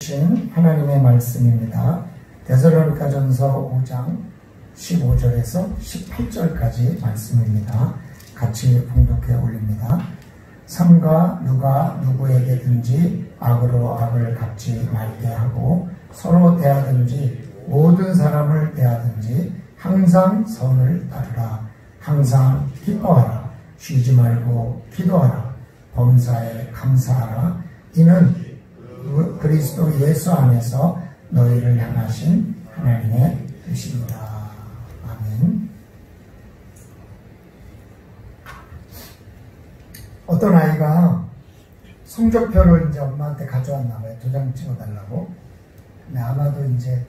주신 하나님의 말씀입니다. 데살로니가전서 5장 15절에서 18절까지 말씀입니다. 같이 봉독해 올립니다. 삼가 누가 누구에게든지 악으로 악을 갚지 말게 하고 서로 대하든지 모든 사람을 대하든지 항상 선을 따르라. 항상 기뻐하라. 쉬지 말고 기도하라. 범사에 감사하라. 이는 그리스도 예수 안에서 너희를 향하신 하나님의 뜻입니다. 아멘. 어떤 아이가 성적표를 이제 엄마한테 가져왔나 봐요. 도장 찍어달라고. 근데 아마도 이제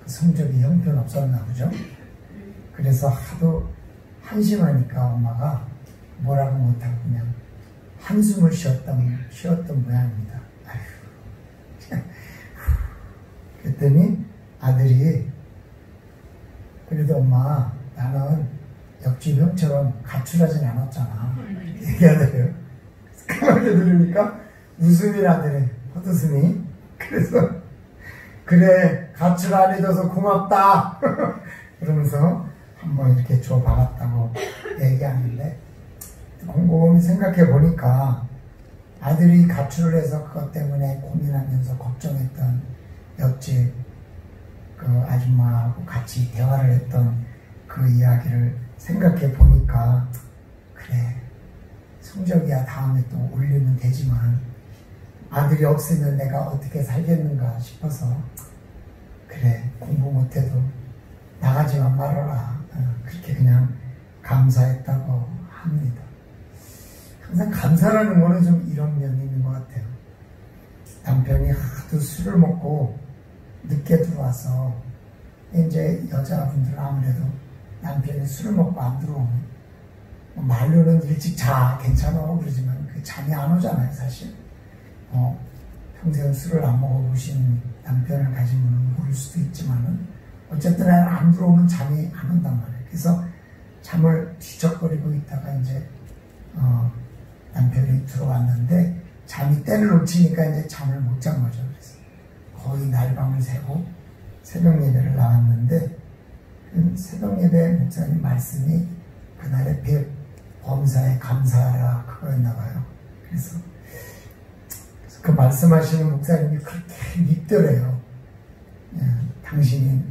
그 성적이 형편없었나 보죠. 그래서 하도 한심하니까 엄마가 뭐라고 못하고 그냥 한숨을 쉬었던 모양입니다. 그랬더니 아들이 그래도 엄마 나는 옆집 형처럼 가출하진 않았잖아 얘기하더래요. 그 말을 들으니까 웃음이 나더래. 헛웃음이. 그래서 그래 가출 안 해줘서 고맙다 그러면서 한번 이렇게 줘 박았다고 얘기하는데 곰곰이 생각해 보니까 아들이 가출을 해서 그것 때문에 고민하면서 걱정했던 옆집 그 아줌마하고 같이 대화를 했던 그 이야기를 생각해 보니까 그래 성적이야 다음에 또 올리면 되지만 아들이 없으면 내가 어떻게 살겠는가 싶어서 그래 공부 못해도 나가지만 말아라 그렇게 그냥 감사했다고 합니다. 항상 감사라는 거는 좀 이런 면이 있는 것 같아요. 남편이 하도 술을 먹고 늦게 들어와서 이제 여자분들은 아무래도 남편이 술을 먹고 안 들어오면 말로는 일찍 자 괜찮아 그러지만 그 잠이 안 오잖아요 사실. 평생 술을 안 먹어보신 남편을 가진 분은 모를 수도 있지만은 어쨌든 안 들어오면 잠이 안 온단 말이에요. 그래서 잠을 뒤척거리고 있다가 이제 남편이 들어왔는데 잠이 때를 놓치니까 이제 잠을 못 잔 거죠. 그래서 거의 날밤을 새고 새벽 예배를 나왔는데 그 새벽 예배 목사님 말씀이 그날의 범사에 감사하라 그거였나 봐요. 그래서 그 말씀하시는 목사님이 그렇게 밉더래요. 당신이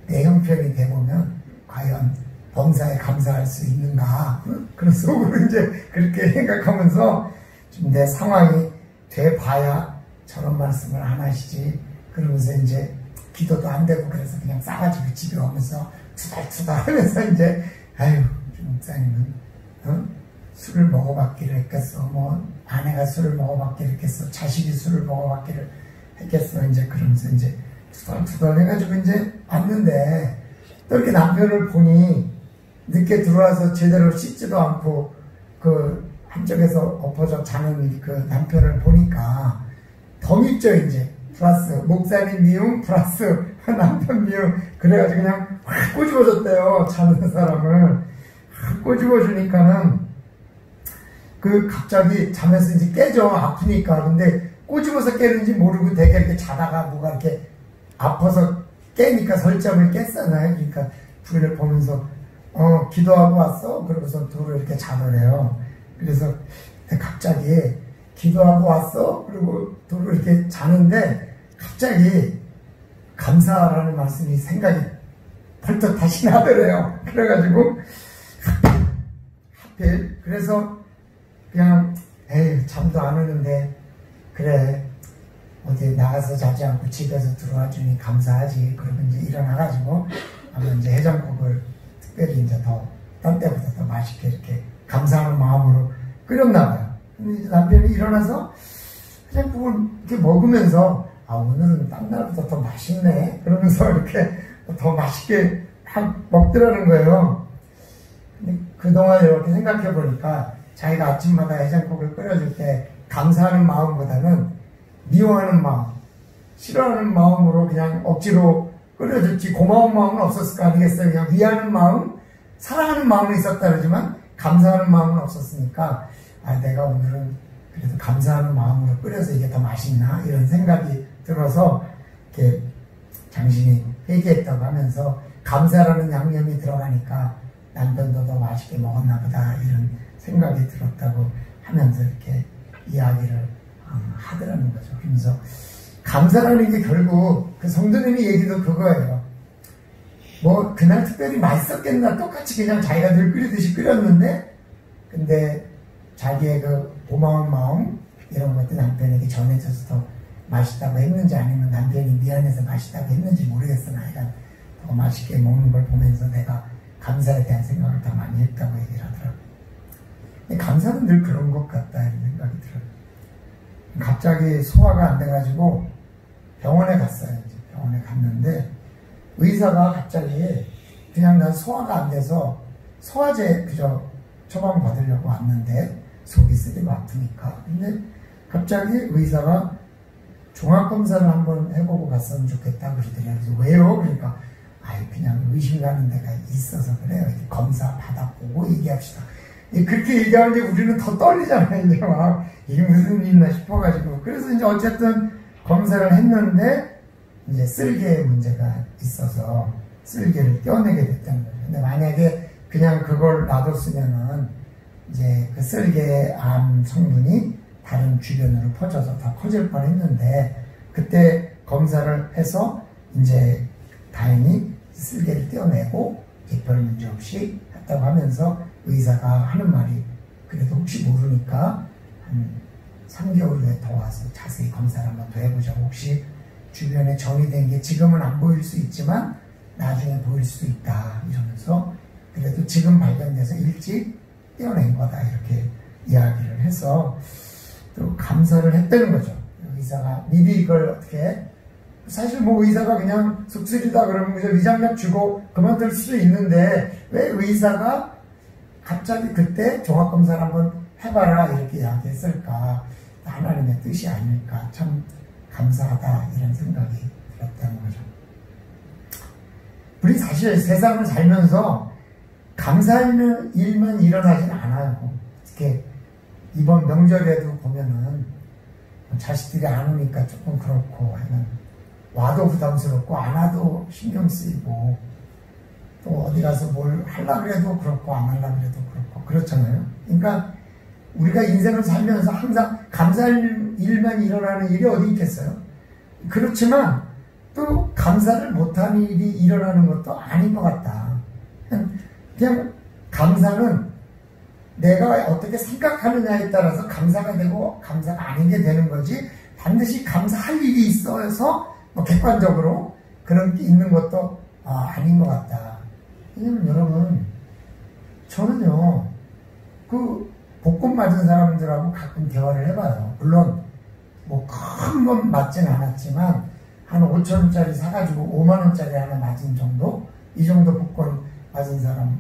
내 형편이 돼보면 과연 범사에 감사할 수 있는가? 그런 속으로 이제 그렇게 생각하면서 좀 내 상황이 돼봐야 저런 말씀을 안 하시지. 그러면서 이제 기도도 안 되고 그래서 그냥 싸가지고 집에 오면서 투덜투덜 하면서 이제 아유 목사님은 술을 먹어봤기를 했겠어. 뭐 아내가 술을 먹어봤기를 했겠어. 자식이 술을 먹어봤기를 했겠어. 이제 그러면서 이제 투덜투덜 해가지고 이제 왔는데 또 이렇게 남편을 보니 늦게 들어와서 제대로 씻지도 않고 그 한쪽에서 엎어져 자는 그 남편을 보니까 더 밉죠 이제. 플러스 목사님 미움 플러스 남편 미움 그래가지고 그냥 확 꼬집어줬대요. 자는 사람을 확 꼬집어주니까는 그 갑자기 잠에서 이제 깨져 아프니까. 근데 꼬집어서 깨는지 모르고 되게 이렇게 자다가 뭐가 이렇게 아파서 깨니까 설정을 깼잖아요. 그러니까 부인을 보면서 기도하고 왔어? 그러고서 둘을 이렇게 자더래요. 그래서 갑자기 기도하고 왔어? 그리고 둘을 이렇게 자는데 갑자기 감사라는 말씀이 생각이 벌떡 다시 나더래요. 그래가지고 하필 그래서 그냥 에이 잠도 안 오는데 그래 어디 나가서 자지 않고 집에서 들어와 주니 감사하지. 그러고 이제 일어나가지고 아마 이제 해장국을 특별히 이제 딴 때보다 더 맛있게 이렇게 감사하는 마음으로 끓였나 봐요. 근데 이제 남편이 일어나서 해장국을 이렇게 먹으면서 아 오늘은 딴 날보다 더 맛있네 그러면서 이렇게 더 맛있게 먹더라는 거예요. 근데 그동안 이렇게 생각해 보니까 자기가 아침마다 해장국을 끓여줄 때 감사하는 마음보다는 미워하는 마음, 싫어하는 마음으로 그냥 억지로 끓여줬지 고마운 마음은 없었을 거 아니겠어요. 그냥 위하는 마음, 사랑하는 마음은 있었다 그러지만 감사하는 마음은 없었으니까 아 내가 오늘은 그래도 감사하는 마음으로 끓여서 이게 더 맛있나 이런 생각이 들어서 이렇게 당신이 회개했다고 하면서 감사라는 양념이 들어가니까 남편도 더 맛있게 먹었나 보다 이런 생각이 들었다고 하면서 이렇게 이야기를 하더라는 거죠. 그러면서 감사라는 게 결국 그 성도님의 얘기도 그거예요. 뭐 그날 특별히 맛있었겠나, 똑같이 그냥 자기가 늘 끓이듯이 끓였는데 근데 자기의 그 고마운 마음 이런 것들 남편에게 전해져서 더 맛있다고 했는지 아니면 남편이 미안해서 맛있다고 했는지 모르겠으나 하여간 더 맛있게 먹는 걸 보면서 내가 감사에 대한 생각을 더 많이 했다고 얘기를 하더라고요. 감사는 늘 그런 것 같다 이런 생각이 들어요. 갑자기 소화가 안 돼가지고 병원에 갔어요. 이제 병원에 갔는데 의사가 갑자기 그냥 난 소화가 안 돼서 소화제 그저 처방 받으려고 왔는데 속이 쓰리고 아프니까. 근데 갑자기 의사가 종합검사를 한번 해보고 갔으면 좋겠다 그러더래요. 그래서 왜요? 그러니까 아이 그냥 의심 가는 데가 있어서 그래요. 이렇게 검사 받아보고 얘기합시다. 그렇게 얘기하는데 우리는 더 떨리잖아요. 이제 막 이게 무슨 일이나 싶어가지고. 그래서 이제 어쨌든 검사를 했는데 이제 쓸개 문제가 있어서 쓸개를 떼어내게 됐다는 거죠. 근데 만약에 그냥 그걸 놔뒀으면은 이제 그 쓸개의 암 성분이 다른 주변으로 퍼져서 더 커질 뻔 했는데 그때 검사를 해서 이제 다행히 쓸개를 떼어내고 별 문제 없이 했다고 하면서 의사가 하는 말이 그래도 혹시 모르니까 한 3개월 후에 더 와서 자세히 검사를 한번 더 해보자고. 혹시 주변에 정리된 게 지금은 안 보일 수 있지만 나중에 보일 수 있다 이러면서 그래도 지금 발견돼서 일찍 떼어낸 거다 이렇게 이야기를 해서 또 감사를 했다는 거죠. 의사가 미리 이걸 어떻게 사실 뭐 의사가 그냥 속쓰리다 그러면 그저 위장약 주고 그만둘 수도 있는데 왜 의사가 갑자기 그때 종합검사를 한번 해봐라 이렇게 이야기했을까. 하나님의 뜻이 아닐까. 참 감사하다 이런 생각이 들었다는 거죠. 우리 사실 세상을 살면서 감사하는 일만 일어나진 않아요. 특히 이번 명절에도 보면은 자식들이 안 오니까 조금 그렇고 하면 와도 부담스럽고 안 와도 신경 쓰이고 또 어디 가서 뭘 하려고 해도 그렇고 안 하려고 해도 그렇고 그렇잖아요. 그러니까 우리가 인생을 살면서 항상 감사할 일만 일어나는 일이 어디 있겠어요? 그렇지만 또 감사를 못하는 일이 일어나는 것도 아닌 것 같다. 그냥 감사는 내가 어떻게 생각하느냐에 따라서 감사가 되고 감사가 아닌 게 되는 거지 반드시 감사할 일이 있어서 뭐 객관적으로 그런 게 있는 것도 아닌 것 같다. 왜냐면 여러분 저는요 그 복권 맞은 사람들하고 가끔 대화를 해봐요. 물론 뭐 큰 건 맞진 않았지만 한 5,000원짜리 사가지고 5만원짜리 하나 맞은 정도? 이 정도 복권 맞은 사람을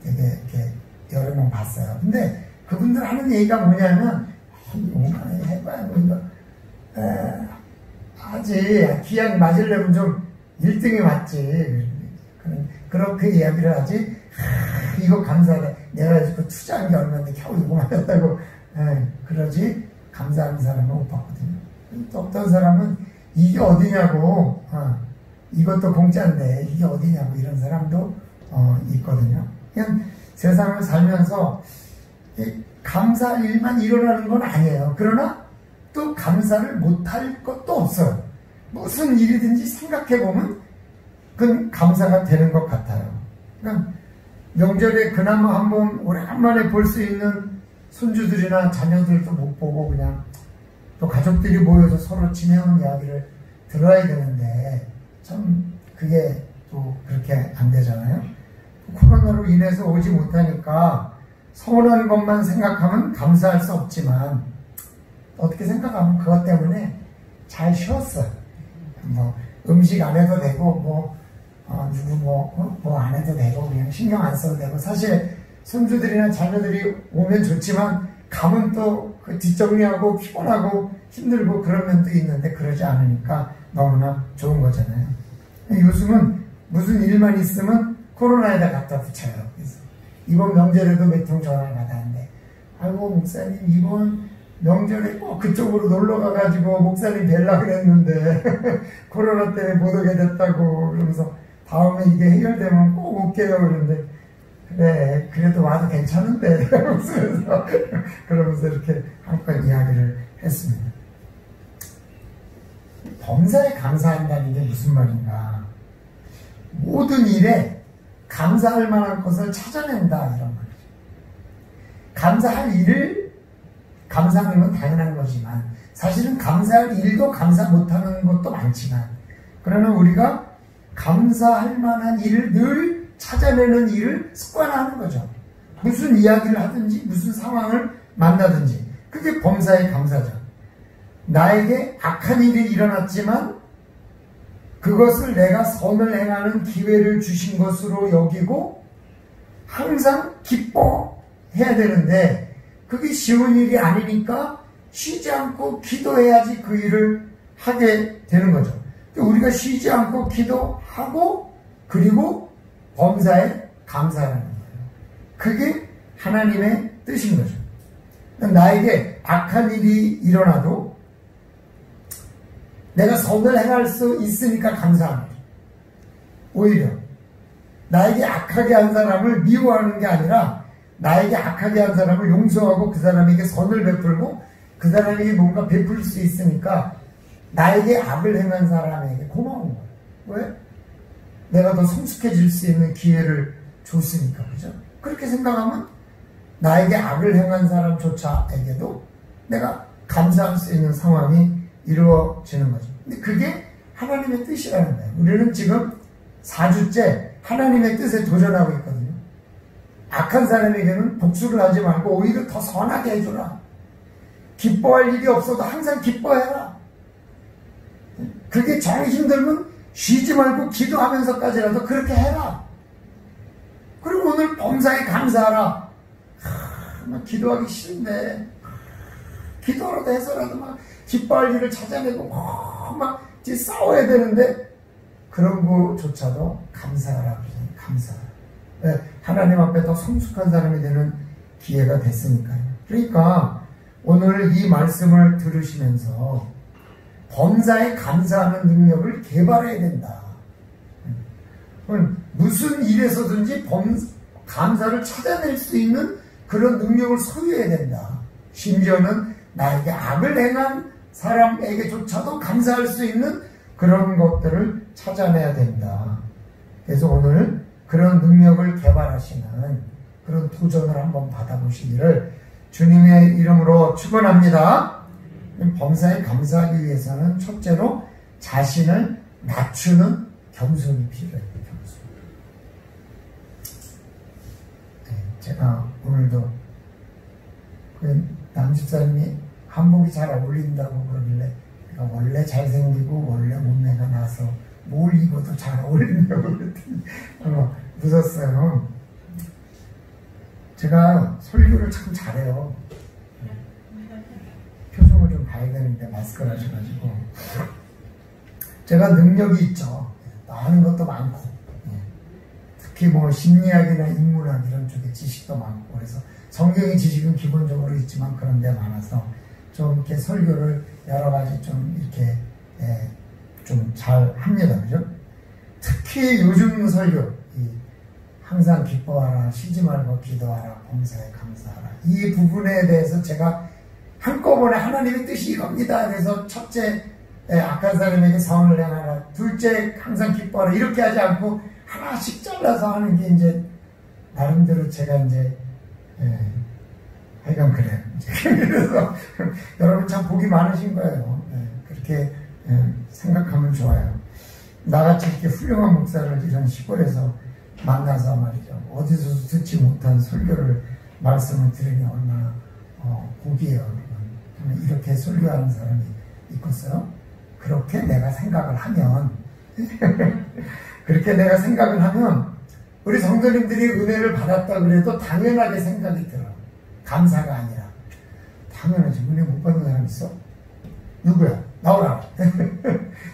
되게 이렇게 여러 명 봤어요. 근데 그분들 하는 얘기가 뭐냐면 5만원 해봐야 뭐 이거 하지 기왕 맞으려면 좀 1등이 맞지. 그렇게 이야기를 하지. 이거 감사해. 내가 그 투자한 게 얼마인데 겨우 이거 맞았다고 그러지. 감사하는 사람은 못 봤거든요. 또 어떤 사람은 이게 어디냐고 이것도 공짜인데 이게 어디냐고 이런 사람도 있거든요. 그냥 세상을 살면서 감사 일만 일어나는 건 아니에요. 그러나 또 감사를 못할 것도 없어요. 무슨 일이든지 생각해보면 그건 감사가 되는 것 같아요. 그러니까 명절에 그나마 한번 오랜만에 볼 수 있는 손주들이나 자녀들도 못 보고 그냥 또 가족들이 모여서 서로 지내온 이야기를 들어야 되는데 참 그게 또 그렇게 안 되잖아요. 코로나로 인해서 오지 못하니까 서운한 것만 생각하면 감사할 수 없지만 어떻게 생각하면 그것 때문에 잘 쉬었어요. 뭐 음식 안 해도 되고 누구 뭐 안 해도 되고 그냥 신경 안 써도 되고 사실 손주들이나 자녀들이 오면 좋지만 가면 또 그 뒷정리하고 피곤하고 힘들고 그런 면도 있는데 그러지 않으니까 너무나 좋은 거잖아요. 요즘은 무슨 일만 있으면 코로나에다 갖다 붙여요. 그래서 이번 명절에도 몇 통 전화를 받았는데 아이고 목사님 이번 명절에 꼭 그쪽으로 놀러 가가지고 목사님 뵐라 그랬는데 코로나 때문에 못 오게 됐다고 그러면서 다음에 이게 해결되면 꼭 올게요 그러는데 그래 그래도 와도 괜찮은데 그러면서 이렇게 한번 이야기를 했습니다. 범사에 감사한다는 게 무슨 말인가? 모든 일에 감사할 만한 것을 찾아낸다 이런 말이죠. 감사할 일을 감사하는 건 당연한 거지만 사실은 감사할 일도 감사 못하는 것도 많지만 그러나 우리가 감사할 만한 일을 늘 찾아내는 일을 습관화하는 거죠. 무슨 이야기를 하든지 무슨 상황을 만나든지 그게 범사의 감사죠. 나에게 악한 일이 일어났지만 그것을 내가 선을 행하는 기회를 주신 것으로 여기고 항상 기뻐해야 되는데 그게 쉬운 일이 아니니까 쉬지 않고 기도해야지 그 일을 하게 되는 거죠. 우리가 쉬지 않고 기도하고 그리고 범사에 감사하는 거예요. 그게 하나님의 뜻인 거죠. 나에게 악한 일이 일어나도 내가 선을 행할 수 있으니까 감사하는 거죠. 오히려 나에게 악하게 한 사람을 미워하는 게 아니라 나에게 악하게 한 사람을 용서하고 그 사람에게 선을 베풀고 그 사람에게 뭔가 베풀 수 있으니까 나에게 악을 행한 사람에게 고마운 거예요. 왜? 내가 더 성숙해질 수 있는 기회를 줬으니까. 그죠? 그렇게 생각하면 나에게 악을 행한 사람조차에게도 내가 감사할 수 있는 상황이 이루어지는 거죠. 근데 그게 하나님의 뜻이라는 거예요. 우리는 지금 4주째 하나님의 뜻에 도전하고 있거든요. 악한 사람에게는 복수를 하지 말고 오히려 더 선하게 해주라. 기뻐할 일이 없어도 항상 기뻐해라. 그게 정 힘들면 쉬지 말고 기도하면서까지라도 그렇게 해라. 그리고 오늘 범사에 감사하라. 막 기도하기 싫은데 기도라도 해서라도 막 기뻐할 일을 찾아내고 막 싸워야 되는데 그런 거조차도 감사하라. 감사하라. 네, 하나님 앞에 더 성숙한 사람이 되는 기회가 됐으니까요. 그러니까 오늘 이 말씀을 들으시면서 범사에 감사하는 능력을 개발해야 된다. 무슨 일에서든지 감사를 찾아낼 수 있는 그런 능력을 소유해야 된다. 심지어는 나에게 악을 행한 사람에게조차도 감사할 수 있는 그런 것들을 찾아내야 된다. 그래서 오늘 그런 능력을 개발하시는 그런 도전을 한번 받아보시기를 주님의 이름으로 축원합니다. 범사에 감사하기 위해서는 첫째로 자신을 낮추는 겸손이 필요해요. 겸손. 네, 제가 오늘도 남집사님이 한복이 잘 어울린다고 그러길래 내가 원래 잘생기고 원래 몸매가 나서 뭘 입어도 잘 어울린다고 그랬더니 웃었어요. 제가 설교를 참 잘해요. 표정을 좀 봐야 되는데 마스크를 하셔가지고 제가 능력이 있죠. 아는 것도 많고 특히 뭐 심리학이나 인문학 이런 쪽에 지식도 많고 그래서 성경의 지식은 기본적으로 있지만 그런 데 많아서 좀 이렇게 설교를 여러 가지 좀 이렇게 좀 잘 합니다. 그죠? 특히 요즘 설교 항상 기뻐하라, 쉬지 말고 기도하라, 범사에 감사하라 이 부분에 대해서 제가 한꺼번에 하나님의 뜻이 이겁니다. 그래서 첫째 악한 사람에게 선을 행하라, 둘째 항상 기뻐하라 이렇게 하지 않고 하나씩 잘라서 하는 게 이제 나름대로 제가 이제 하여간 그래요. 그래서 여러분 참 복이 많으신 거예요. 그렇게 생각하면 좋아요. 나같이 이렇게 훌륭한 목사를 이런 시골에서 만나서 말이죠. 어디서도 듣지 못한 설교를 말씀을 들으니 얼마나 복이에요. 이렇게 설교하는 사람이 있겠어요? 그렇게 내가 생각을 하면 그렇게 내가 생각을 하면 우리 성도님들이 은혜를 받았다 그래도 당연하게 생각이 들어. 감사가 아니라 당연하지. 은혜 못 받는 사람 있어? 누구야? 나오라.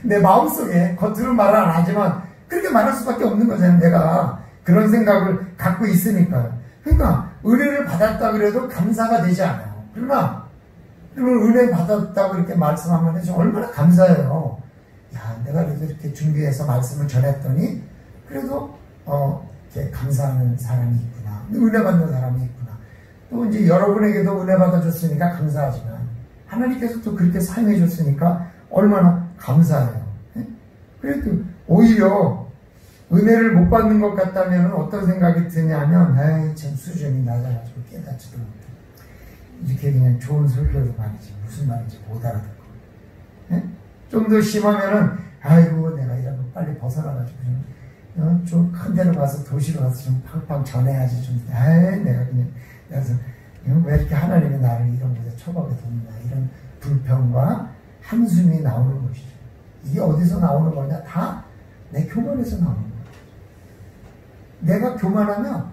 내 마음속에 겉으로 말을 안 하지만 그렇게 말할 수밖에 없는 거잖아요. 내가 그런 생각을 갖고 있으니까요. 그러니까 은혜를 받았다 그래도 감사가 되지 않아요. 그러나 그러면 은혜 받았다고 이렇게 말씀하면 얼마나 감사해요. 야, 내가 그래도 이렇게 준비해서 말씀을 전했더니 그래도 이렇게 감사하는 사람이 있구나. 은혜 받는 사람이 있구나. 또 이제 여러분에게도 은혜 받아줬으니까 감사하지만 하나님께서 또 그렇게 사용해 줬으니까 얼마나 감사해요. 그래도 오히려 은혜를 못 받는 것 같다면 어떤 생각이 드냐면, 에이, 참 수준이 낮아가지고 깨닫지도 못해. 이렇게 그냥 좋은 설교도 말이지 무슨 말인지 못 알아듣고. 좀 더 심하면은, 아이고, 내가 이런 거 빨리 벗어나가지고 좀 큰 데로 가서 도시로 가서 좀 팡팡 전해야지 좀. 에이, 내가 그냥 그래서 왜 이렇게 하나님이 나를 이런 곳에 처박에 뒀나, 이런 불평과 한숨이 나오는 것이죠. 이게 어디서 나오는 거냐? 다 내 교만에서 나오는 거예요. 내가 교만하면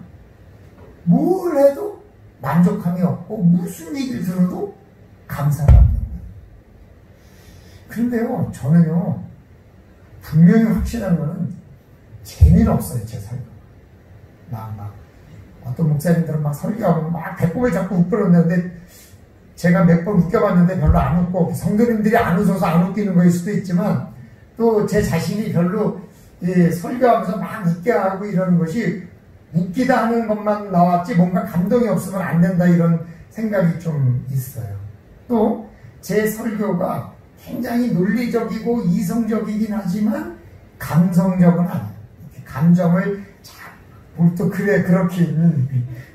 뭘 해도 만족함이 없고 무슨 얘기를 들어도 감사가 없는 거예요. 그런데요, 저는요, 분명히 확실한 거는 재미는 없어요, 제 설교. 막 어떤 목사님들은 막 설교하고 막 배꼽을 잡고 웃거렸는데, 제가 몇 번 웃겨봤는데 별로 안 웃고, 성도님들이 안 웃어서 안 웃기는 거일 수도 있지만, 또 제 자신이 별로 설교하면서 막 웃게 하고 이러는 것이 웃기다 하는 것만 나왔지 뭔가 감동이 없으면 안 된다, 이런 생각이 좀 있어요. 또 제 설교가 굉장히 논리적이고 이성적이긴 하지만 감성적은 아니에요. 감정을 잘, 또 그래, 그렇게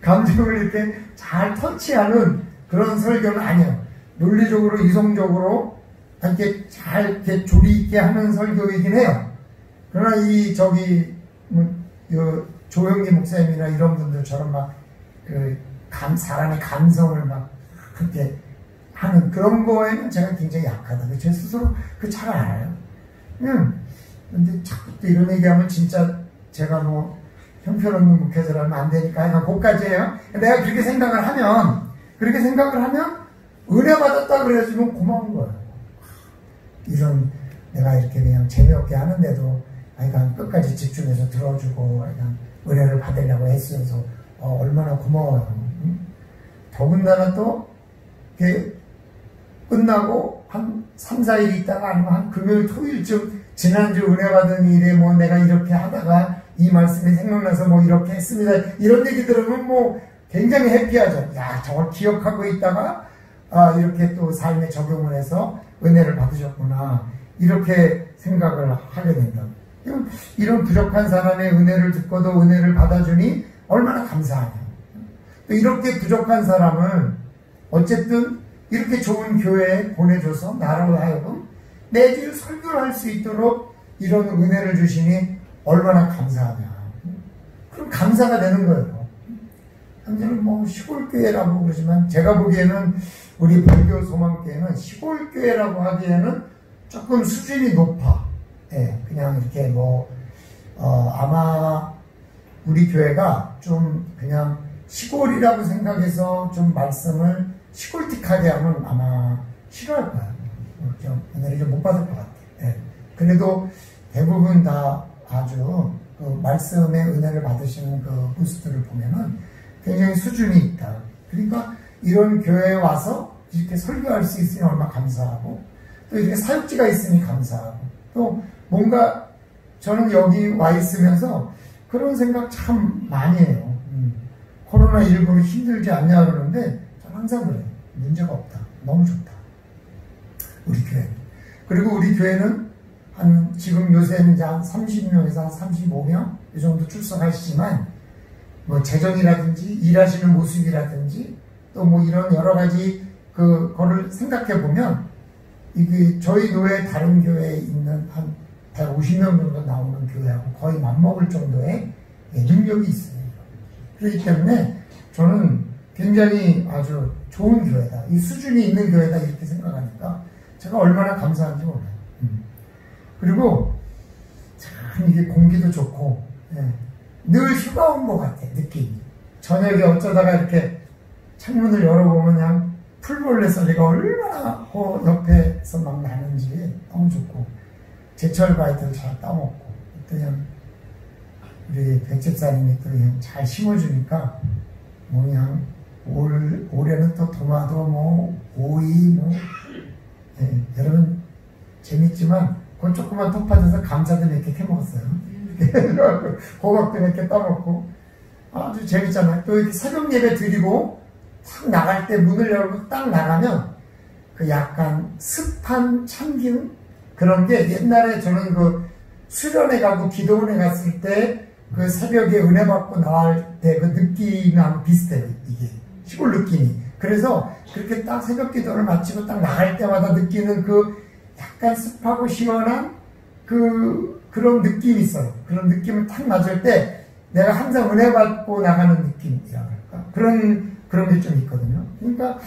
감정을 이렇게 잘 터치하는 그런 설교는 아니에요. 논리적으로 이성적으로 이렇게 잘 이렇게 조리 있게 하는 설교이긴 해요. 그러나 조영기 목사님이나 이런 분들처럼 막 사람의 감성을 막 그렇게 하는 그런 거에는 제가 굉장히 약하다. 제 스스로 잘 알아요. 근데 자꾸 또 이런 얘기하면 진짜 제가 뭐 형편없는 목회자라면 안 되니까 그냥 그까지예요. 내가 그렇게 생각을 하면 은혜 받았다 그래가지고 고마운 거예요. 이런 내가 이렇게 그냥 재미없게 하는데도 그냥 끝까지 집중해서 들어주고 그냥 은혜를 받으려고 애쓰면서 얼마나 고마워요. 더군다나 또 이렇게 끝나고 한 3, 4일 있다가 아니면 한 금요일, 토요일쯤 지난주 은혜 받은 일에 뭐 내가 이렇게 하다가 이 말씀이 생각나서 뭐 이렇게 했습니다, 이런 얘기 들으면 뭐 굉장히 해피하죠. 야, 저걸 기억하고 있다가 이렇게 또 삶에 적용을 해서 은혜를 받으셨구나, 이렇게 생각을 하게 된다. 이런 부족한 사람의 은혜를 듣고도 은혜를 받아주니 얼마나 감사하냐. 또 이렇게 부족한 사람을 어쨌든 이렇게 좋은 교회에 보내줘서 나로 하여금 매주 설교를 할 수 있도록 이런 은혜를 주시니 얼마나 감사하냐. 그럼 감사가 되는 거예요. 현재는 뭐 시골교회라고 그러지만 제가 보기에는 우리 불교 소망교회는 시골교회라고 하기에는 조금 수준이 높아. 그냥 이렇게 아마 우리 교회가 좀 그냥 시골이라고 생각해서 좀 말씀을 시골틱하게 하면 아마 싫어할 거야. 좀 은혜를 좀 못 받을 것 같아. 그래도 대부분 다 아주 그 말씀의 은혜를 받으시는 그 부스들을 보면은 굉장히 수준이 있다. 그러니까 이런 교회에 와서 이렇게 설교할 수 있으니 얼마나 감사하고, 또 이렇게 사역지가 있으니 감사하고, 또 뭔가 저는 여기 와 있으면서 그런 생각 참 많이 해요. 코로나19로 힘들지 않냐 그러는데 저는 항상 그래요. 문제가 없다. 너무 좋다. 우리 교회. 그리고 우리 교회는 지금 요새는 이제 한 30명에서 한 35명 이 정도 출석하시지만 뭐 재정이라든지 일하시는 모습이라든지 또 뭐 이런 여러 가지 그거를 생각해 보면 이게 저희 교회 다른 교회에 있는 한 150명 정도 나오는 교회하고 거의 맞먹을 정도의 능력이 있습니다. 그렇기 때문에 저는 굉장히 아주 좋은 교회다, 이 수준이 있는 교회다, 이렇게 생각하니까 제가 얼마나 감사한지 몰라요. 그리고 참 이게 공기도 좋고 늘 휴가 온 것 같아, 느낌이. 저녁에 어쩌다가 이렇게 창문을 열어보면 그냥 풀벌레 소리가 얼마나 옆에서 막 나는지 너무 좋고, 제철 과일들 잘 따먹고, 또 그냥 우리 백집사님이 또 그냥 잘 심어주니까 뭐 그냥 올해는 또 도마도 뭐 오이, 뭐, 예, 여러분, 재밌지만, 그 조그만 톱밭에서 감자도 몇 개 캐먹었어요. 호박도 몇 개 따먹고, 아주 재밌잖아요. 또 이렇게 새벽 예배 드리고, 탁 나갈 때 문을 열고 딱 나가면, 그 약간 습한 참기운? 그런 게 옛날에 저는 그 수련회 가고 기도원에 갔을 때 그 새벽에 은혜 받고 나올 때 그 느낌이랑 비슷해요, 이게. 시골 느낌이. 그래서 그렇게 딱 새벽 기도를 마치고 딱 나갈 때마다 느끼는 그 약간 습하고 시원한 그런 느낌이 있어요. 그런 느낌을 딱 맞을 때 내가 항상 은혜 받고 나가는 느낌이라고 할까. 그런 게 좀 있거든요. 그러니까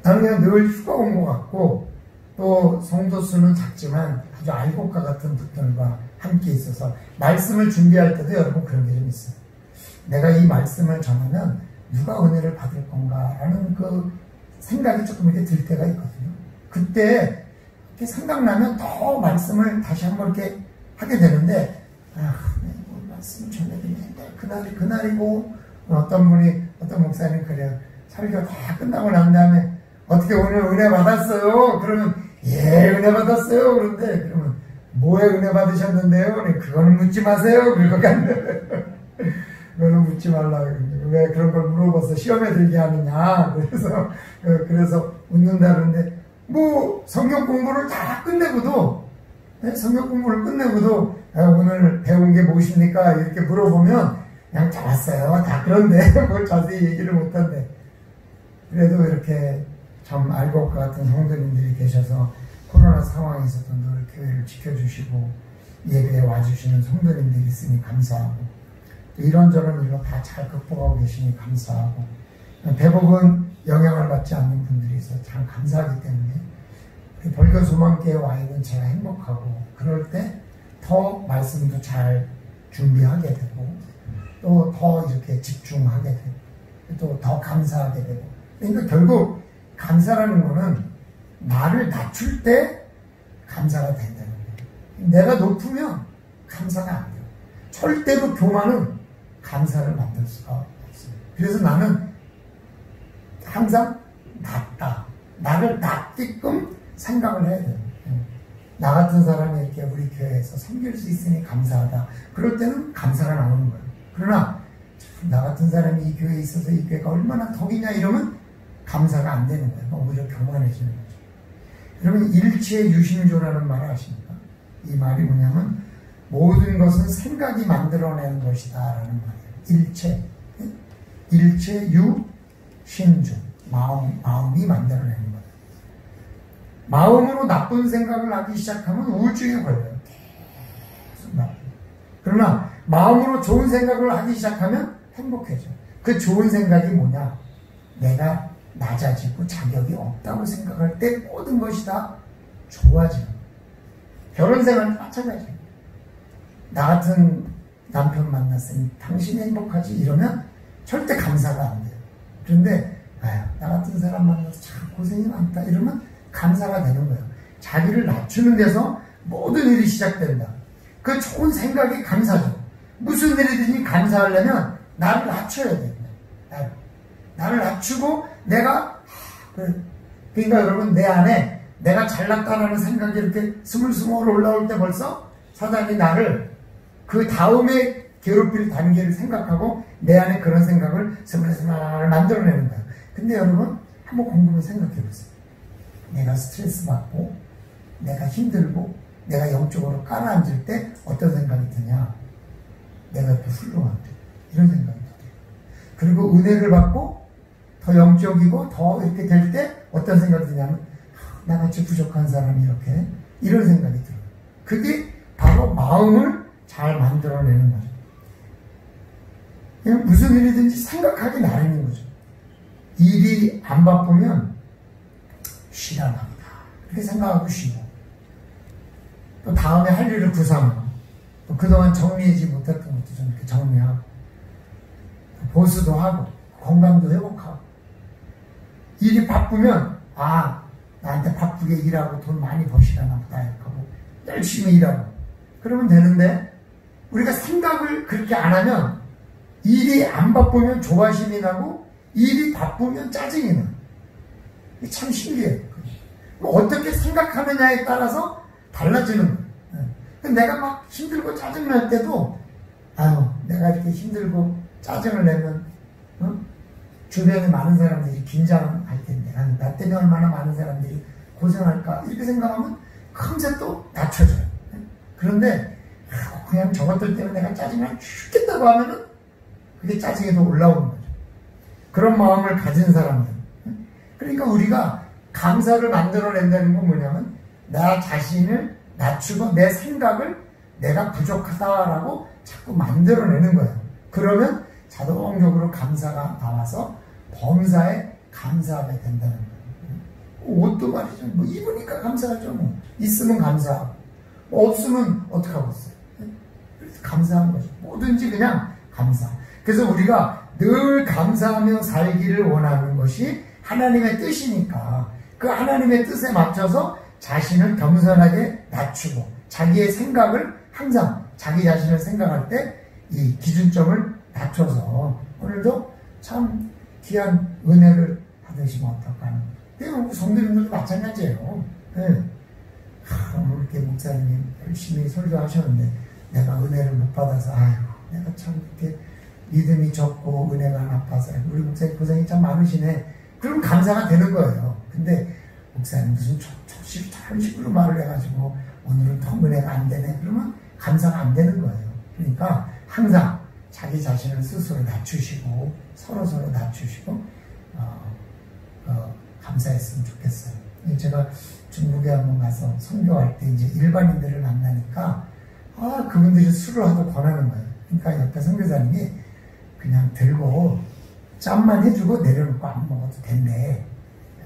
나는 그냥 늘 휴가 온 것 같고, 또 성도 수는 작지만 아주 알곡과 같은 분들과 함께 있어서 말씀을 준비할 때도 여러분 그런 게 좀 있어요. 내가 이 말씀을 전하면 누가 은혜를 받을 건가라는 그 생각이 조금 이렇게 들 때가 있거든요. 그때 이렇게 생각나면 더 말씀을 다시 한번 이렇게 하게 되는데, 말씀을 전해드리는데 그날이고, 어떤 목사님 그래요. 설교 다 끝나고 난 다음에 어떻게 오늘 은혜 받았어요? 그러면 예, 은혜 받았어요. 그러면 뭐에 은혜 받으셨는데요? 그거는 묻지 마세요. 그러고 갔는데 그거는 묻지 말라. 왜 그런 걸 물어봐서 시험에 들게 하느냐. 그래서 묻는다는데, 뭐 성경 공부를 다 끝내고도, 오늘 배운 게 무엇입니까? 이렇게 물어보면 그냥 잘 왔어요. 다 그런데 뭘 자세히 얘기를 못한대. 그래도 이렇게 참 알곡 같은 성도님들이 계셔서 코로나 상황에서도 늘 교회를 지켜주시고 예배에 와주시는 성도님들이 있으니 감사하고, 또 이런저런 일로 다 잘 극복하고 계시니 감사하고, 대부분 영향을 받지 않는 분들이 있어서 참 감사하기 때문에 벌교소망교회에 와 있는 제가 행복하고, 그럴 때 더 말씀도 잘 준비하게 되고, 또 더 이렇게 집중하게 되고, 또 더 감사하게 되고. 그러니까 결국 감사라는 거는 나를 낮출 때 감사가 된다는 거예요. 내가 높으면 감사가 안 돼요. 절대로 교만은 감사를 만들 수가 없어요. 그래서 나는 항상 낮다. 나를 낮게끔 생각을 해야 돼요. 나 같은 사람이 이렇게 우리 교회에서 섬길 수 있으니 감사하다. 그럴 때는 감사가 나오는 거예요. 그러나 나 같은 사람이 이 교회에 있어서 이 교회가 얼마나 덕이냐 이러면 감사가 안 되는 거예요. 오히려 교만해지는 거죠. 여러분, 일체 유심조라는 말을 아십니까? 이 말이 뭐냐면 모든 것은 생각이 만들어내는 것이다 라는 말이에요. 일체 유심조, 마음이 만들어내는 거예요. 마음으로 나쁜 생각을 하기 시작하면 우울증에 걸려요. 계속 나쁜. 그러나 마음으로 좋은 생각을 하기 시작하면 행복해져요. 그 좋은 생각이 뭐냐? 내가 낮아지고 자격이 없다고 생각할 때 모든 것이 다 좋아지는 거예요. 결혼생활 마찬가지예요. 나 같은 남편 만났으니 당신이 행복하지 이러면 절대 감사가 안 돼요. 그런데 나 같은 사람 만나서 참 고생이 많다 이러면 감사가 되는 거예요. 자기를 낮추는 데서 모든 일이 시작된다. 그 좋은 생각이 감사죠. 무슨 일이든지 감사하려면 나를 낮춰야 됩니다. 나를 낮추고 내가 그러니까 여러분, 내 안에 내가 잘났다라는 생각이 이렇게 스물스물 올라올 때 벌써 사단이 나를 그 다음에 괴롭힐 단계를 생각하고 내 안에 그런 생각을 스물스물 만들어내는 거예요. 근데 여러분, 한번 곰곰이 생각해 보세요. 내가 스트레스 받고 내가 힘들고 내가 영적으로 깔아앉을 때 어떤 생각이 드냐? 내가 또 훌륭한데 이런 생각이 들어요. 그리고 은혜를 받고 더 영적이고 더 이렇게 될 때 어떤 생각이 드냐면 나같이 부족한 사람이 이렇게 이런 생각이 들어요. 그게 바로 마음을 잘 만들어내는 거죠. 그냥 무슨 일이든지 생각하기 나름인 거죠. 일이 안 바쁘면 쉬라 납니다. 그렇게 생각하고 쉬고, 또 다음에 할 일을 구상하고, 또 그동안 정리하지 못했던 것도 좀 이렇게 정리하고, 보수도 하고, 건강도 회복하고. 일이 바쁘면 나한테 바쁘게 일하고 돈 많이 버시라나 보다 하고 열심히 일하고 그러면 되는데, 우리가 생각을 그렇게 안 하면 일이 안 바쁘면 조바심이 나고 일이 바쁘면 짜증이 나. 이게 참 신기해요. 어떻게 생각하느냐에 따라서 달라지는 거예요. 내가 막 힘들고 짜증날 때도 아유 내가 이렇게 힘들고 짜증을 내면 주변에 많은 사람들이 긴장할 텐데 나 때문에 얼마나 많은 사람들이 고생할까 이렇게 생각하면 금세 또 낮춰져요. 그런데 그냥 저것들 때문에 내가 짜증나 죽겠다고 하면은 그게 짜증이 더 올라오는 거죠. 그런 마음을 가진 사람들. 그러니까 우리가 감사를 만들어낸다는 건 뭐냐면 나 자신을 낮추고 내 생각을 내가 부족하다라고 자꾸 만들어내는 거예요. 그러면 자동적으로 감사가 나와서 범사에 감사하게 된다는 거예요. 옷도 말이죠. 뭐 입으니까 감사하죠. 뭐 있으면 감사하고 뭐 없으면 어떡하고 있어요. 감사한 거죠. 뭐든지 그냥 감사. 그래서 우리가 늘 감사하며 살기를 원하는 것이 하나님의 뜻이니까 그 하나님의 뜻에 맞춰서 자신을 겸손하게 낮추고 자기의 생각을 항상 자기 자신을 생각할 때 이 기준점을 낮춰서 오늘도 참 귀한 은혜를 받으시면 어떨까. 우리 성도님들도 마찬가지예요. 네. 오늘 이렇게 목사님이 열심히 설교하셨는데 내가 은혜를 못 받아서 아이고 내가 참 이렇게 믿음이 적고 은혜가 나빠서 우리 목사님 고생이 참 많으시네. 그럼 감사가 되는 거예요. 근데 목사님 무슨 저런 식으로 말을 해가지고 오늘은 더 은혜가 안 되네. 그러면 감사가 안 되는 거예요. 그러니까 항상 자기 자신을 스스로 낮추시고 서로 낮추시고 감사했으면 좋겠어요. 제가 중국에 한번 가서 선교할 때 이제 일반인들을 만나니까 그분들이 술을 하도 권하는 거예요. 그러니까 옆에 선교사님이 그냥 들고 짬만 해주고 내려놓고 안 먹어도 된대.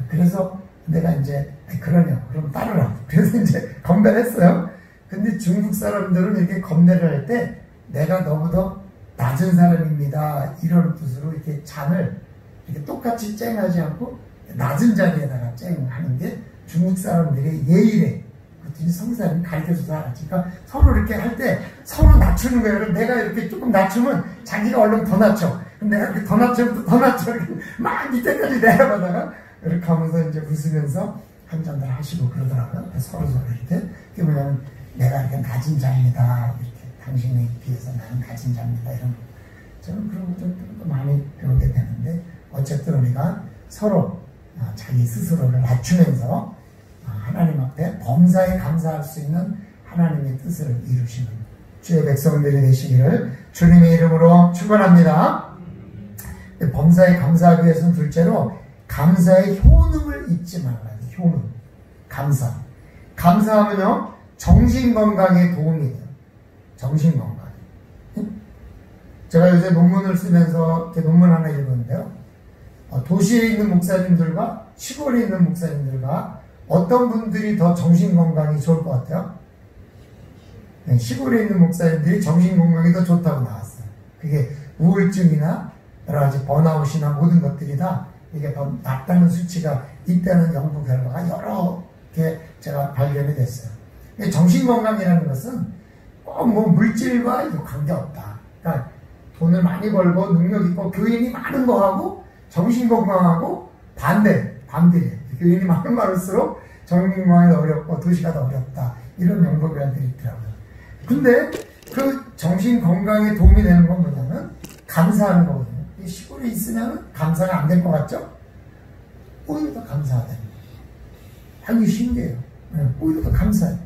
그래서 내가 이제 그러냐 그럼 따르라. 그래서 이제 건배를 했어요. 근데 중국 사람들은 이렇게 건배를 할 때 내가 너보다 낮은 사람입니다 이런 뜻으로 이렇게 잔을 이렇게 똑같이 쨍하지 않고 낮은 자리에다가 쨍하는 게 중국 사람들의 예의래. 그랬더니 성사님이 가르쳐줘서 알았지. 그러니까 서로 이렇게 할 때 서로 낮추는 거예요. 그럼 내가 이렇게 조금 낮추면 자기가 얼른 더 낮춰. 그럼 내가 이렇게 더 낮추면 더 낮춰. 이렇게 막 밑에까지 내려가다가 이렇게 하면서 이제 웃으면서 한 잔들 하시고 그러더라고요. 서로 이렇게. 그게 뭐냐면 내가 이렇게 낮은 자입니다. 이렇게 당신에 비해서 나는 낮은 자입니다. 이런 거. 저는 그런 것들도 많이 배우게 되는데 어쨌든 우리가 서로 자기 스스로를 낮추면서 하나님 앞에 범사에 감사할 수 있는 하나님의 뜻을 이루시는 주의 백성들이 되시기를 주님의 이름으로 축원합니다. 범사에 감사하기 위해서는 둘째로 감사의 효능을 잊지 말아야 돼요. 효능. 감사. 감사하면요 정신건강에 도움이 돼요. 정신건강. 제가 요새 논문을 쓰면서 논문 하나 읽었는데요. 도시에 있는 목사님들과 시골에 있는 목사님들과 어떤 분들이 더 정신건강이 좋을 것 같아요? 네, 시골에 있는 목사님들이 정신건강이 더 좋다고 나왔어요. 그게 우울증이나 여러 가지 번아웃이나 모든 것들이 다 이게 더 낮다는 수치가 있다는 연구 결과가 여러 개 제가 발견이 됐어요. 정신건강이라는 것은 꼭 뭐 물질과 관계없다. 그러니까 돈을 많이 벌고 능력 있고 교인이 많은 거하고 정신건강하고 반대예요. 교인이 많은 말일수록 정신건강이 어렵고 도시가 더 어렵다. 이런 연구 결과들이 있더라고요. 근데 그 정신건강에 도움이 되는 건 뭐냐면 감사하는 거거든요. 이 시골에 있으면 감사가 안 될 것 같죠? 오히려 더 감사하다는 거예요. 아주 신기해요. 오히려 더 감사해요.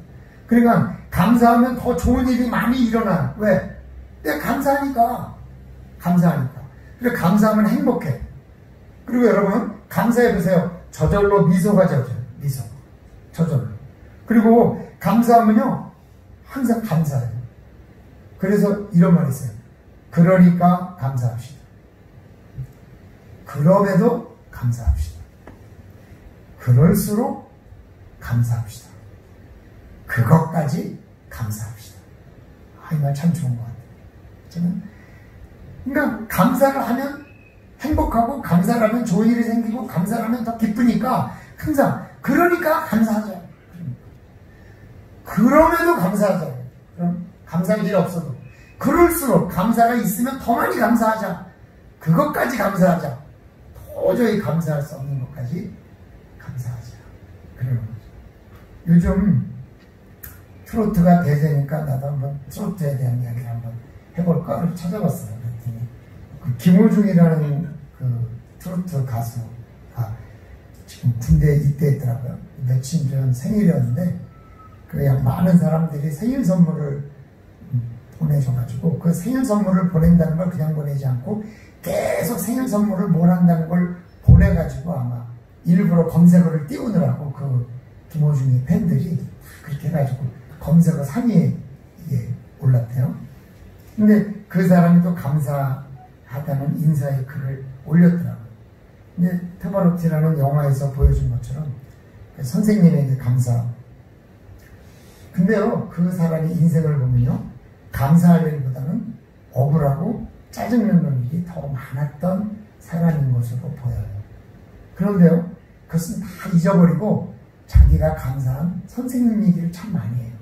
그러니까 감사하면 더 좋은 일이 많이 일어나요. 왜? 내가 감사하니까. 그래서 감사하면 행복해. 그리고 여러분 감사해보세요. 저절로 미소가 져져요. 미소. 저절로. 그리고 감사하면요 항상 감사해요. 그래서 이런 말이 있어요. 그러니까 감사합시다. 그럼에도 감사합시다. 그럴수록 감사합시다. 그것까지 감사합시다. 이 말 참 좋은 것 같아요. 저는 그러니까 감사를 하면 행복하고 감사를 하면 좋은 일이 생기고 감사를 하면 더 기쁘니까 항상 그러니까 감사하자. 그럼에도 감사하자. 그럼 감사할 일 없어도 그럴수록 감사가 있으면 더 많이 감사하자. 그것까지 감사하자. 도저히 감사할 수 없는 것까지 감사하자. 그러는 거죠. 요즘 트로트가 대세니까 나도 한번 트로트에 대한 이야기를 한번 해볼까 찾아봤어요. 그랬더니 그 김호중이라는 그 트로트 가수가 지금 군대에 입대했더라고요. 며칠 전 생일이었는데 그냥 많은 사람들이 생일 선물을 보내줘가지고 그 생일 선물을 보낸다는 걸 그냥 보내지 않고 계속 생일 선물을 뭘 한다는 걸 보내가지고 아마 일부러 검색어를 띄우느라고 그 김호중의 팬들이 그렇게 해가지고 검색어 3위에 올랐대요. 근데 그 사람이 또 감사하다는 인사의 글을 올렸더라고요. 근데 페바로티라는 영화에서 보여준 것처럼 선생님에게 감사. 근데요, 그 사람이 인생을 보면요, 감사할 일보다는 억울하고 짜증나는 일이 더 많았던 사람인 것으로 보여요. 그런데요, 그것은 다 잊어버리고 자기가 감사한 선생님 얘기를 참 많이 해요.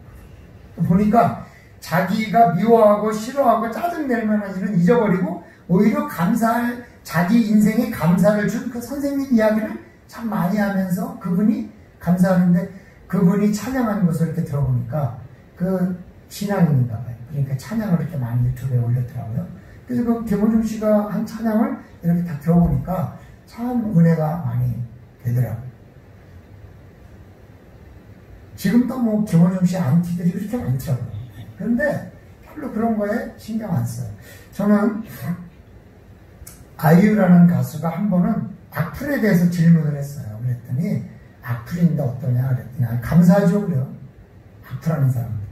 보니까 자기가 미워하고 싫어하고 짜증낼 만한 일은 잊어버리고 오히려 감사할 자기 인생에 감사를 준 그 선생님 이야기를 참 많이 하면서 그분이 감사하는데 그분이 찬양하는 것을 이렇게 들어보니까 그 신앙인인가 봐요. 그러니까 찬양을 이렇게 많이 유튜브에 올렸더라고요. 그래서 그 김호중 씨가 한 찬양을 이렇게 다 들어보니까 참 은혜가 많이 되더라고요. 지금도 뭐 김호중 씨 안티들이 그렇게 많더라고요. 그런데 별로 그런 거에 신경 안 써요. 저는 아이유라는 가수가 한 번은 악플에 대해서 질문을 했어요. 그랬더니 악플인데 어떠냐 그랬더니 감사하죠 그래요. 악플하는 사람들.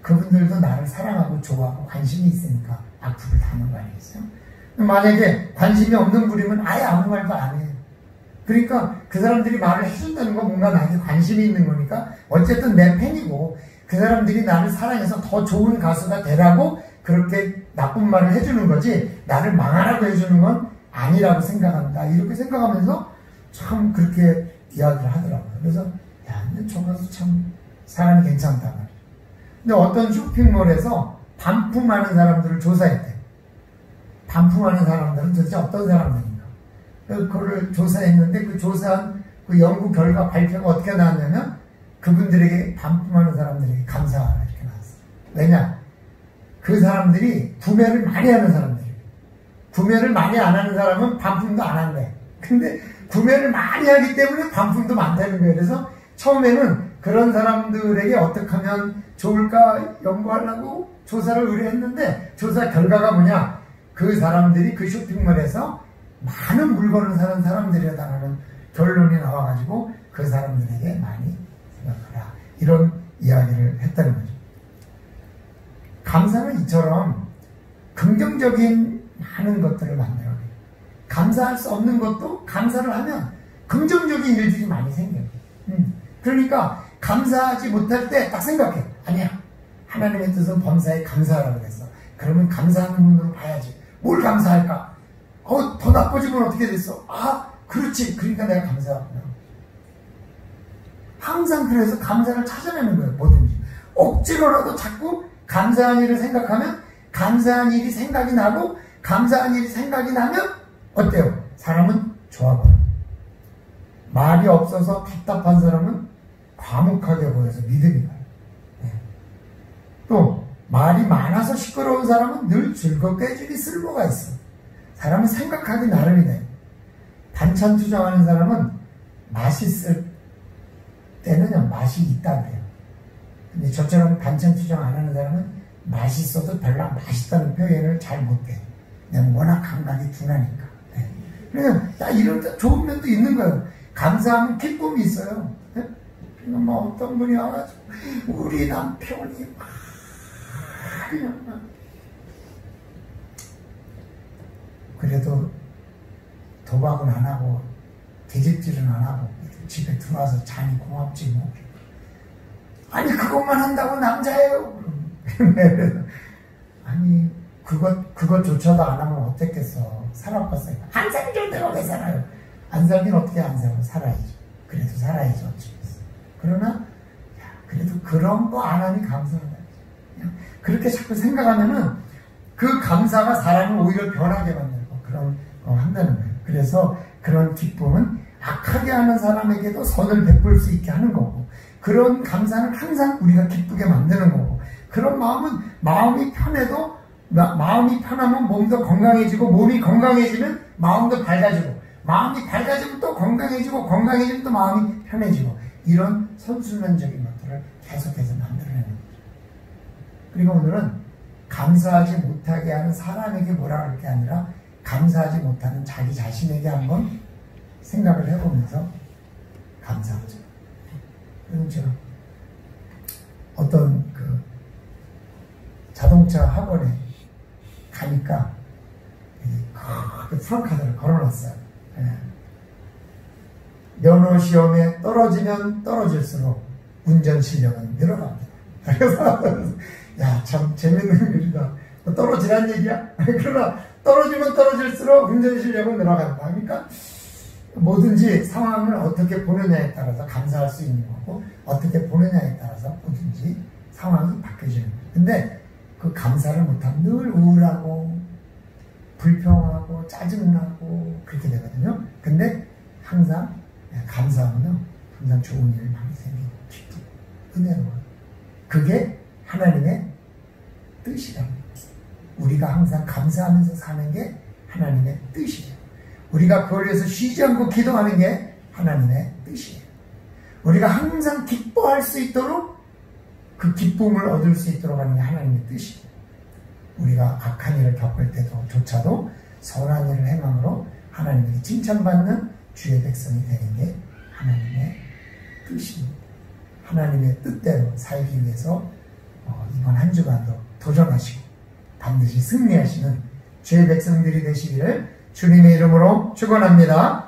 그분들도 나를 사랑하고 좋아하고 관심이 있으니까 악플을 다는 거 아니겠어요? 만약에 관심이 없는 분이면 아예 아무 말도 안 해요. 그러니까 그 사람들이 말을 해준다는 건 뭔가 나에게 관심이 있는 거니까 어쨌든 내 팬이고 그 사람들이 나를 사랑해서 더 좋은 가수가 되라고 그렇게 나쁜 말을 해주는 거지 나를 망하라고 해주는 건 아니라고 생각한다. 이렇게 생각하면서 참 그렇게 이야기를 하더라고요. 그래서 야, 저 가수 참 사람이 괜찮다 말이에요. 근데 어떤 쇼핑몰에서 반품하는 사람들을 조사했대요. 반품하는 사람들은 도대체 어떤 사람들인가. 그거를 조사했는데 그 조사한 그 연구 결과 발표가 어떻게 나왔냐면 그분들에게 반품하는 사람들에게 감사하라 이렇게 나왔어요. 왜냐? 그 사람들이 구매를 많이 하는 사람들이에요. 구매를 많이 안 하는 사람은 반품도 안 한대. 근데 구매를 많이 하기 때문에 반품도 많다는 거예요. 그래서 처음에는 그런 사람들에게 어떻게 하면 좋을까 연구하려고 조사를 의뢰했는데 조사 결과가 뭐냐? 그 사람들이 그 쇼핑몰에서 많은 물건을 사는 사람들이라는 결론이 나와가지고 그 사람들에게 많이 생각하라. 이런 이야기를 했다는 거죠. 감사는 이처럼 긍정적인 많은 것들을 만들어요. 감사할 수 없는 것도 감사를 하면 긍정적인 일들이 많이 생겨요. 그러니까 감사하지 못할 때 딱 생각해. 아니야. 하나님의 뜻은 범사에 감사하라고 그랬어. 그러면 감사하는 눈으로 봐야지. 뭘 감사할까? 더 나빠지면 어떻게 됐어? 아, 그렇지. 그러니까 내가 감사하구나. 항상 그래서 감사를 찾아내는 거예요. 뭐든지. 억지로라도 자꾸 감사한 일을 생각하면 감사한 일이 생각이 나고 감사한 일이 생각이 나면 어때요? 사람은 좋아져요. 말이 없어서 답답한 사람은 과묵하게 보여서 믿음이 가요. 또 말이 많아서 시끄러운 사람은 늘 즐겁게 해주기 쓸모가 있어. 사람은 생각하기 나름이 돼. 반찬 투정하는 사람은 맛있을 때는 맛이 있다고요. 근데 저처럼 반찬 투정 안 하는 사람은 맛있어도 별로 맛있다는 표현을 잘 못해. 그냥 워낙 감각이 둔하니까. 그러니까 이런 좋은 면도 있는 거예요. 감사하면 기쁨이 있어요. 뭐 어떤 분이 와가지고 우리 남편이 그래도 도박은 안 하고 계집질은 안 하고 집에 들어와서 자니 고맙지 뭐. 아니 그것만 한다고 남자예요. 아니 그것조차도 안 하면 어땠겠어. 살아봤어요. 안 살죠. 내가 왜 살아요. 안 살긴 어떻게 안 살아요. 살아야죠. 그래도 살아야죠. 어쩌겠어. 그러나 그래도 그런 거 안 하니 감사하다. 그렇게 자꾸 생각하면은 그 감사가 사람을 오히려 변하게 만들고 그런 거 한다는 거예요. 그래서 그런 기쁨은 악하게 하는 사람에게도 선을 베풀 수 있게 하는 거고, 그런 감사는 항상 우리가 기쁘게 만드는 거고, 그런 마음은 마음이 편해도, 마음이 편하면 몸도 건강해지고, 몸이 건강해지면 마음도 밝아지고, 마음이 밝아지면 또 건강해지고, 건강해지면 또 마음이 편해지고, 이런 선순환적인 것들을 계속해서 만들어내는 거죠. 그리고 오늘은 감사하지 못하게 하는 사람에게 뭐라 그럴 게 아니라 감사하지 못하는 자기 자신에게 한번 생각을 해보면서 감사하죠. 그렇죠. 어떤 그 자동차 학원에 가니까 그 프랑카드를 걸어놨어요. 예. 면허 시험에 떨어지면 떨어질수록 운전 실력은 늘어갑니다. 그래서 야, 참 재밌는 글이다. 떨어지란 얘기야? 그러나 떨어지면 떨어질수록 운전 실력은 늘어간다. 그러니까 뭐든지 상황을 어떻게 보느냐에 따라서 감사할 수 있는 거고, 어떻게 보느냐에 따라서 뭐든지 상황이 바뀌어지는 거예요. 근데 그 감사를 못하면 늘 우울하고 불평하고 짜증나고 그렇게 되거든요. 근데 항상 감사하면요, 항상 좋은 일이 많이 생기고 기쁘고 은혜로워요. 그게 하나님의 뜻이랍니다. 우리가 항상 감사하면서 사는 게 하나님의 뜻이에요. 우리가 그걸 위해서 쉬지 않고 기도하는 게 하나님의 뜻이에요. 우리가 항상 기뻐할 수 있도록, 그 기쁨을 얻을 수 있도록 하는 게 하나님의 뜻이에요. 우리가 악한 일을 겪을 때조차도 선한 일을 행함으로 하나님에게 칭찬받는 주의 백성이 되는 게 하나님의 뜻입니다. 하나님의 뜻대로 살기 위해서 이번 한 주간도 도전하시고 반드시 승리하시는 주의 백성들이 되시기를 주님의 이름으로 축원합니다.